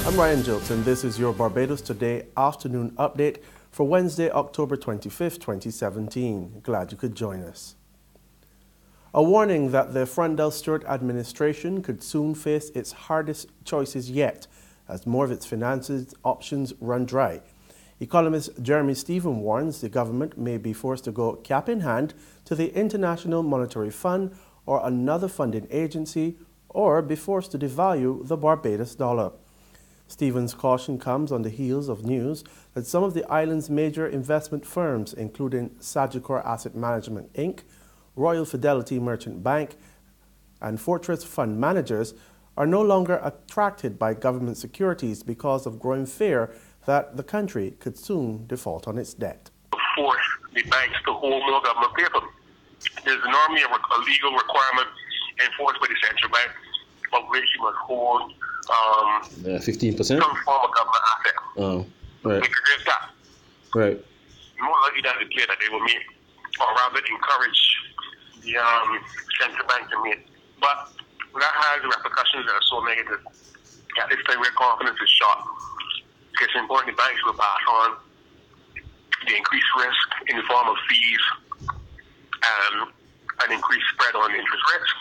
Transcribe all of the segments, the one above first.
I'm Ryan Jilts, and this is your Barbados Today afternoon update for Wednesday, October 25th, 2017. Glad you could join us. A warning that the Frondell Stewart administration could soon face its hardest choices yet as more of its finances options run dry. Economist Jeremy Stephen warns the government may be forced to go cap in hand to the International Monetary Fund or another funding agency, or be forced to devalue the Barbados dollar. Stephen's caution comes on the heels of news that some of the island's major investment firms, including Sagicor Asset Management Inc., Royal Fidelity Merchant Bank, and Fortress Fund Managers, are no longer attracted by government securities because of growing fear that the country could soon default on its debt. Force the banks to hold more government paper. There's normally a legal requirement enforced by the central bank of which you must hold 15%? Some form of government asset. Oh, right. Because there's that. Right. More likely than the clear that they will make, or rather encourage the central bank to make. But that has repercussions that are so negative. At this time where confidence is shot, it's important the banks will pass on the increased risk in the form of fees and an increased spread on interest rates.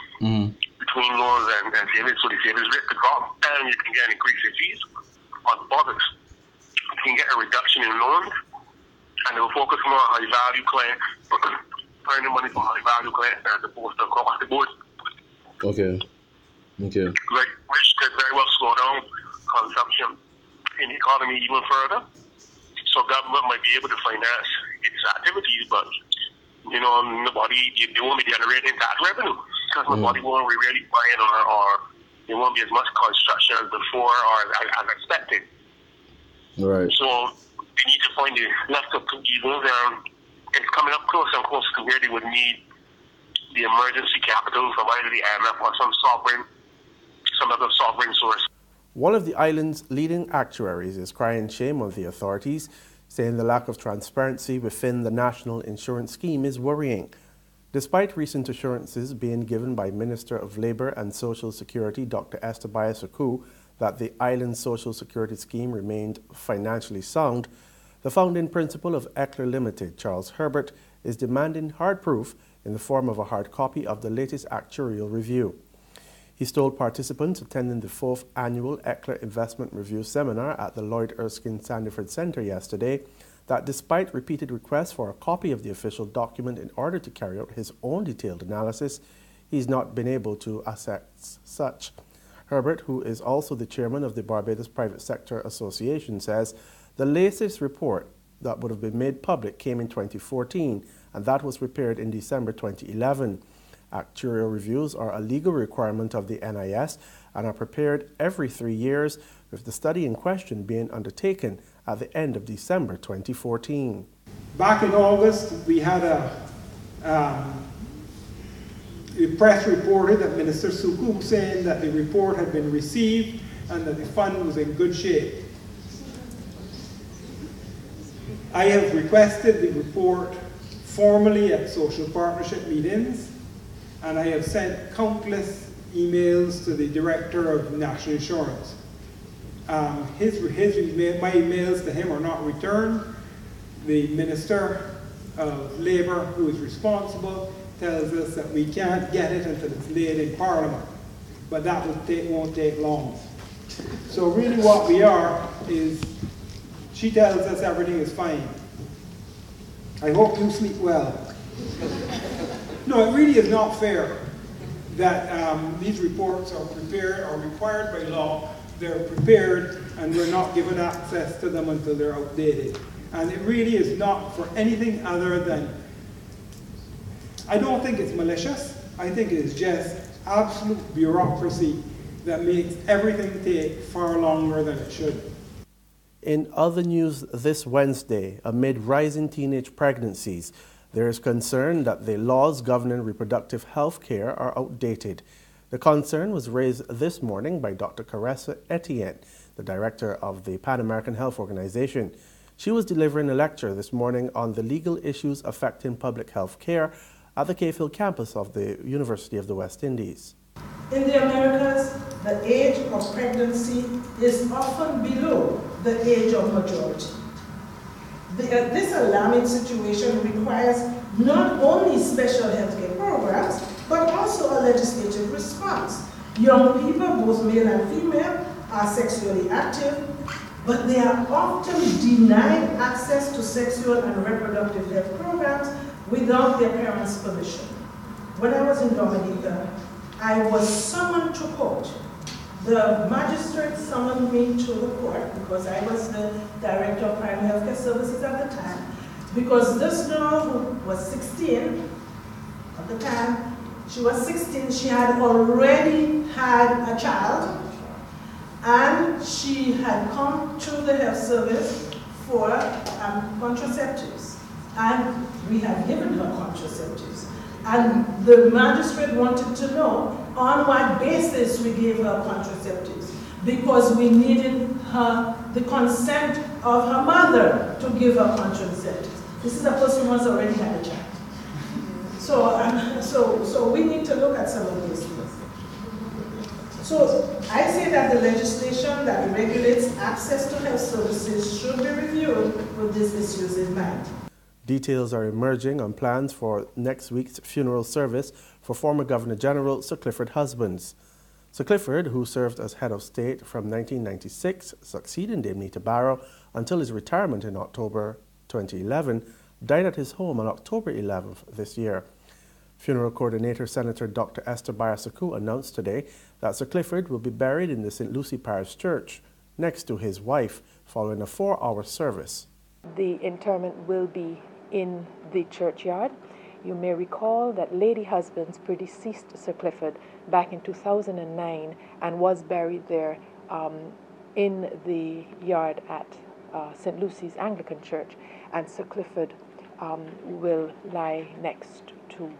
Between loans and savings, so the savings rate could drop, and you can get an increase in fees on deposits. You can get a reduction in loans, and they will focus more on high value clients, earning money from high value clients as opposed to across the board. Okay. Which could very well slow down consumption in the economy even further. So government might be able to finance its activities, but they won't be generating tax revenue. Because nobody won't be really buying or there won't be as much construction as before or as expected. Right. So they need to find the left of two evils, and it's coming up closer and closer to where they would need the emergency capital from either the IMF or some other sovereign source. One of the island's leading actuaries is crying shame on the authorities, saying the lack of transparency within the national insurance scheme is worrying. Despite recent assurances being given by Minister of Labour and Social Security Dr. Esther Bayasaku that the island's social security scheme remained financially sound, the founding principal of ECLR Limited, Charles Herbert, is demanding hard proof in the form of a hard copy of the latest actuarial review. He told participants attending the 4th annual ECLR Investment Review seminar at the Lloyd Erskine Sandiford Centre yesterday that despite repeated requests for a copy of the official document in order to carry out his own detailed analysis, he's not been able to assess such. Herbert, who is also the chairman of the Barbados Private Sector Association, says the latest report that would have been made public came in 2014, and that was prepared in December 2011. Actuarial reviews are a legal requirement of the NIS and are prepared every 3 years, with the study in question being undertaken at the end of December 2014. Back in August, we had a press reported that Minister Suku saying that the report had been received and that the fund was in good shape. I have requested the report formally at social partnership meetings, and I have sent countless emails to the Director of National Insurance. My emails to him are not returned. The Minister of Labour, who is responsible, tells us that we can't get it until it's laid in Parliament. But that won't take long. So really what we are is, she tells us everything is fine. I hope you sleep well. No, it really is not fair that these reports are prepared or required by law. They're prepared and we're not given access to them until they're outdated. And it really is not for anything other than, I don't think it's malicious. I think it is just absolute bureaucracy that makes everything take far longer than it should. In other news this Wednesday, amid rising teenage pregnancies, there is concern that the laws governing reproductive health care are outdated. The concern was raised this morning by Dr. Caressa Etienne, the director of the Pan American Health Organization. She was delivering a lecture this morning on the legal issues affecting public health care at the Cave Hill campus of the University of the West Indies. In the Americas, the age of pregnancy is often below the age of majority. This alarming situation requires not only special healthcare programs, but also a legislative response. Young people, both male and female, are sexually active, but they are often denied access to sexual and reproductive health programs without their parents' permission. When I was in Dominica, I was summoned to court. The magistrate summoned me to the court because I was the director of primary healthcare services at the time, because this girl who was 16 at the time, she was 16, she had already had a child, and she had come to the health service for contraceptives, and we had given her contraceptives. And the magistrate wanted to know on what basis we gave her contraceptives, because we needed the consent of her mother to give her contraceptives. This is a person who has already had a child. So we need to look at some of these things. So I say that the legislation that regulates access to health services should be reviewed with these issues in mind. Details are emerging on plans for next week's funeral service for former Governor General Sir Clifford Husbands. Sir Clifford, who served as head of state from 1996, succeeding Dame Nita Barrow until his retirement in October 2011, died at his home on October 11th this year. Funeral coordinator Senator Dr. Esther Barasaku announced today that Sir Clifford will be buried in the St. Lucie Parish Church next to his wife following a 4-hour service. The interment will be in the churchyard. You may recall that Lady Husbands predeceased Sir Clifford back in 2009 and was buried there in the yard at St. Lucy's Anglican Church, and Sir Clifford will lie next to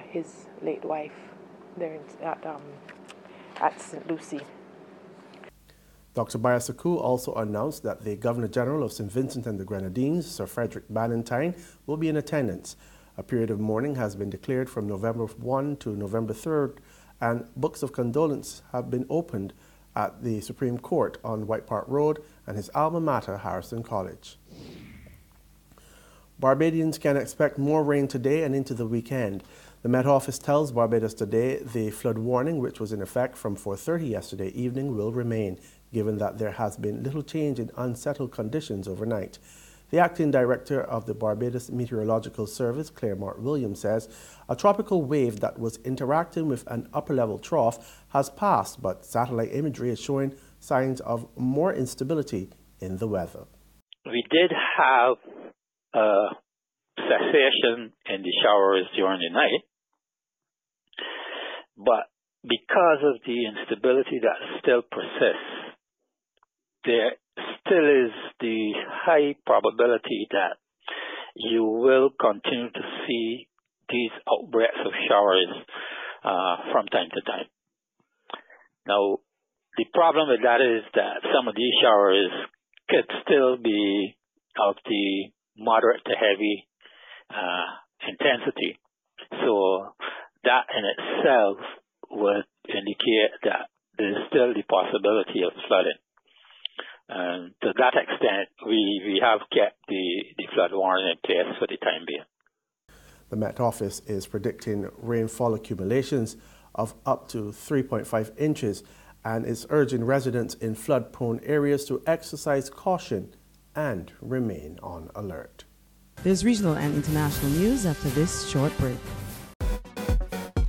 his late wife there at St. Lucy. Dr. Barasaku also announced that the Governor General of St. Vincent and the Grenadines, Sir Frederick Ballantyne, will be in attendance. A period of mourning has been declared from November 1 to November 3rd, and books of condolence have been opened at the Supreme Court on White Park Road and his alma mater, Harrison College. Barbadians can expect more rain today and into the weekend. The Met Office tells Barbados today the flood warning, which was in effect from 4:30 yesterday evening, will remain, given that there has been little change in unsettled conditions overnight. The acting director of the Barbados Meteorological Service, Claremont Williams, says a tropical wave that was interacting with an upper-level trough has passed, but satellite imagery is showing signs of more instability in the weather. We did have a cessation in the showers during the night, but because of the instability that still persists, there still is the high probability that you will continue to see these outbreaks of showers from time to time. Now, the problem with that is that some of these showers could still be of the moderate to heavy intensity. So that in itself would indicate that there's still the possibility of flooding. To that extent, we have kept the flood warning in place for the time being. The Met Office is predicting rainfall accumulations of up to 3.5 inches and is urging residents in flood-prone areas to exercise caution and remain on alert. There's regional and international news after this short break.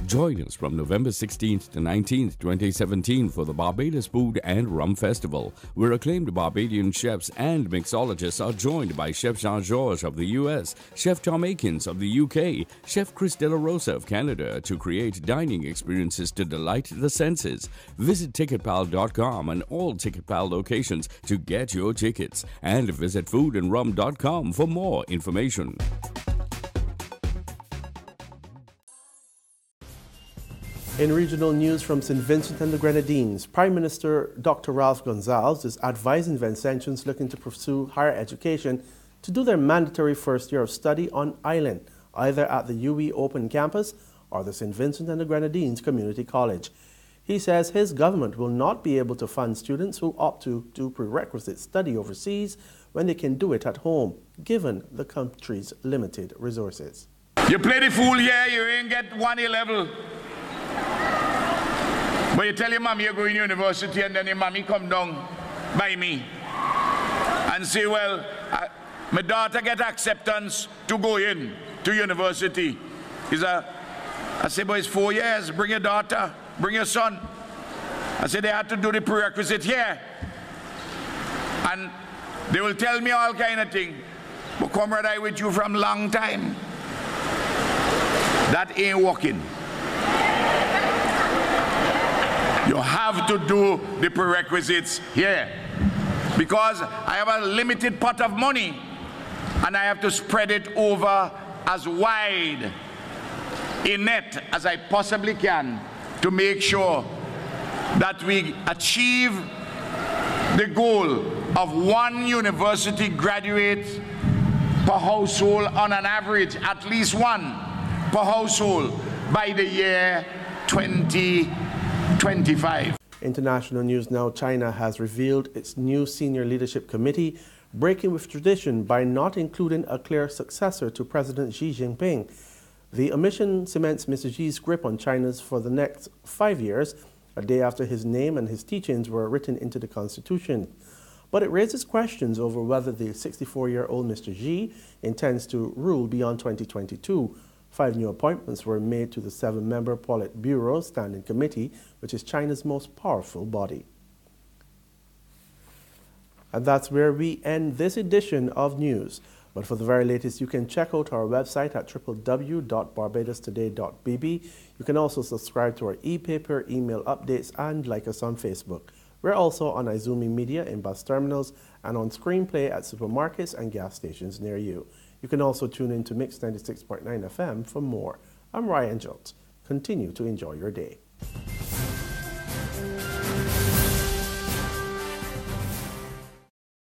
Join us from November 16th to 19th, 2017 for the Barbados Food and Rum Festival, where acclaimed Barbadian chefs and mixologists are joined by Chef Jean-Georges of the U.S., Chef Tom Akins of the U.K., Chef Chris De La Rosa of Canada to create dining experiences to delight the senses. Visit TicketPal.com and all TicketPal locations to get your tickets, and visit foodandrum.com for more information. In regional news from St. Vincent and the Grenadines, Prime Minister Dr. Ralph Gonsalves is advising Vincentians looking to pursue higher education to do their mandatory first year of study on island, either at the UE Open Campus or the St. Vincent and the Grenadines Community College. He says his government will not be able to fund students who opt to do prerequisite study overseas when they can do it at home, given the country's limited resources. You play the fool here, you ain't get 1 A level. But you tell your mommy you're going to university, and then your mommy come down by me and say, well, my daughter get acceptance to go in to university. I say, but it's 4 years, bring your daughter, bring your son. I said, they had to do the prerequisite here. And they will tell me all kind of things. But comrade, I with you from long time. That ain't working. You have to do the prerequisites here. Because I have a limited pot of money, and I have to spread it over as wide a net as I possibly can to make sure that we achieve the goal of 1 university graduate per household, on an average, at least 1 per household by the year 2025. International news now. China has revealed its new senior leadership committee, breaking with tradition by not including a clear successor to President Xi Jinping. The omission cements Mr. Xi's grip on China for the next 5 years, a day after his name and his teachings were written into the constitution. But it raises questions over whether the 64-year-old Mr. Xi intends to rule beyond 2022. 5 new appointments were made to the 7-member Politburo Standing Committee, which is China's most powerful body. And that's where we end this edition of news. But for the very latest, you can check out our website at www.barbadostoday.bb. You can also subscribe to our e-paper, email updates, and like us on Facebook. We're also on Izumi Media in bus terminals and on Screenplay at supermarkets and gas stations near you. You can also tune in to Mix 96.9 FM for more. I'm Ryan Jones. Continue to enjoy your day.